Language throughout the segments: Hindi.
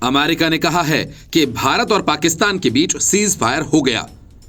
अमेरिका ने कहा है कि भारत और पाकिस्तान के बीच सीज फायर हो गया।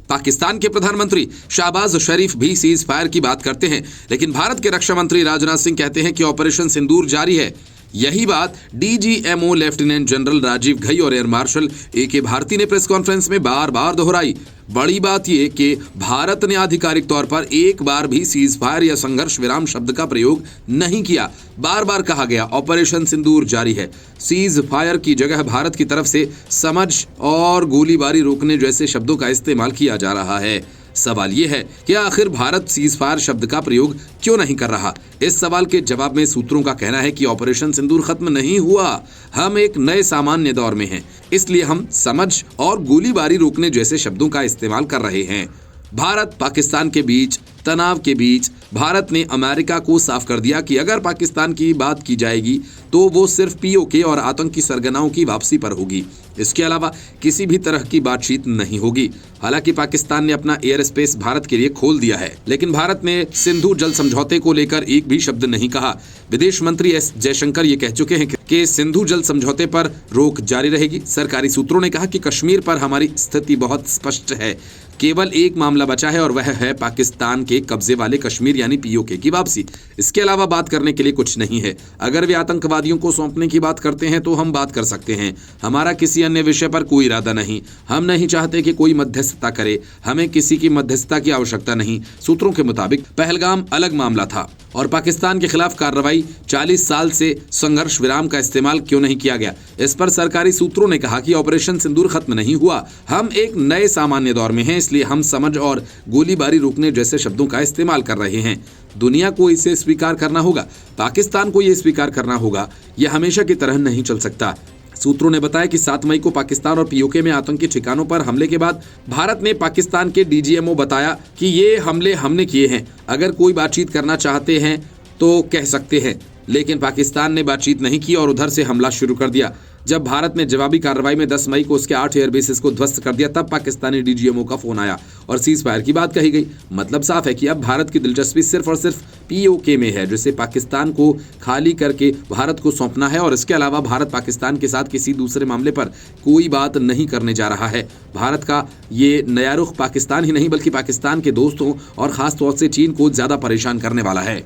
पाकिस्तान के प्रधानमंत्री शहबाज शरीफ भी सीज फायर की बात करते हैं, लेकिन भारत के रक्षा मंत्री राजनाथ सिंह कहते हैं कि ऑपरेशन सिंदूर जारी है। यही बात DGMO lieutenant general Rajiv Ghai और एयर मार्शल ए.के. भारती ने प्रेस कॉन्फ्रेंस में बार बार दोहराई। बड़ी बात यह कि भारत ने आधिकारिक तौर पर एक बार भी सीज फायर या संघर्ष विराम शब्द का प्रयोग नहीं किया। बार बार कहा गया ऑपरेशन सिंदूर जारी है। सीज फायर की जगह भारत की तरफ से समझ और गोलीबारी रोकने जैसे शब्दों का इस्तेमाल किया जा रहा है। सवाल यह है कि आखिर भारत सीज फायर शब्द का प्रयोग क्यों नहीं कर रहा। इस सवाल के जवाब में सूत्रों का कहना है कि ऑपरेशन सिंदूर खत्म नहीं हुआ, हम एक नए सामान्य दौर में हैं, इसलिए हम समझ और गोलीबारी रोकने जैसे शब्दों का इस्तेमाल कर रहे हैं। भारत पाकिस्तान के बीच तनाव के बीच भारत ने अमेरिका को साफ कर दिया कि अगर पाकिस्तान की बात की जाएगी तो वो सिर्फ पीओके और आतंकी सरगनाओं की वापसी पर होगी, इसके अलावा किसी भी तरह की बातचीत नहीं होगी। हालांकि पाकिस्तान ने अपना एयर स्पेस भारत के लिए खोल दिया है, लेकिन भारत ने सिंधु जल समझौते को लेकर एक भी शब्द नहीं कहा। विदेश मंत्री एस जयशंकर ये कह चुके हैं कि सिंधु जल समझौते पर रोक जारी रहेगी। सरकारी सूत्रों ने कहा कि कश्मीर पर हमारी स्थिति बहुत स्पष्ट है, केवल एक मामला बचा है और वह है पाकिस्तान के कब्जे वाले कश्मीर यानी पीओके की वापसी। इसके अलावा बात करने के लिए कुछ नहीं है। अगर वे आतंकवादियों को सौंपने की बात करते हैं तो हम बात कर सकते हैं। हमारा किसी अन्य विषय पर कोई इरादा नहीं। हम नहीं चाहते कि कोई मध्यस्थता करे, हमें किसी की मध्यस्थता की आवश्यकता नहीं। सूत्रों के मुताबिक पहलगाम अलग मामला था और पाकिस्तान के खिलाफ कार्रवाई 40 साल से संघर्ष विराम का इस्तेमाल क्यों नहीं किया गया। इस पर सरकारी सूत्रों ने कहा कि ऑपरेशन सिंदूर खत्म नहीं हुआ, हम एक नए सामान्य दौर में हैं, इसलिए हम समझ और गोलीबारी रोकने जैसे शब्दों का इस्तेमाल कर रहे हैं। दुनिया को इसे स्वीकार करना होगा, पाकिस्तान को यह स्वीकार करना होगा, यह हमेशा की तरह नहीं चल सकता। सूत्रों ने बताया कि 7 मई को पाकिस्तान और पीओके में आतंकी ठिकानों पर हमले के बाद भारत ने पाकिस्तान के डीजीएमओ बताया कि ये हमले हमने किए हैं, अगर कोई बातचीत करना चाहते हैं तो कह सकते हैं। लेकिन पाकिस्तान ने बातचीत नहीं की और उधर से हमला शुरू कर दिया। जब भारत ने जवाबी कार्रवाई में 10 मई को उसके 8 एयरबेसेस को ध्वस्त कर दिया, तब पाकिस्तानी डीजीएमओ का फोन आया और सीज फायर की बात कही गई। मतलब साफ है कि अब भारत की दिलचस्पी सिर्फ और सिर्फ पीओके में है, जिसे पाकिस्तान को खाली करके भारत को सौंपना है और इसके अलावा भारत पाकिस्तान के साथ किसी दूसरे मामले पर कोई बात नहीं करने जा रहा है। भारत का ये नया रुख पाकिस्तान ही नहीं बल्कि पाकिस्तान के दोस्तों और खास तौर से चीन को ज्यादा परेशान करने वाला है।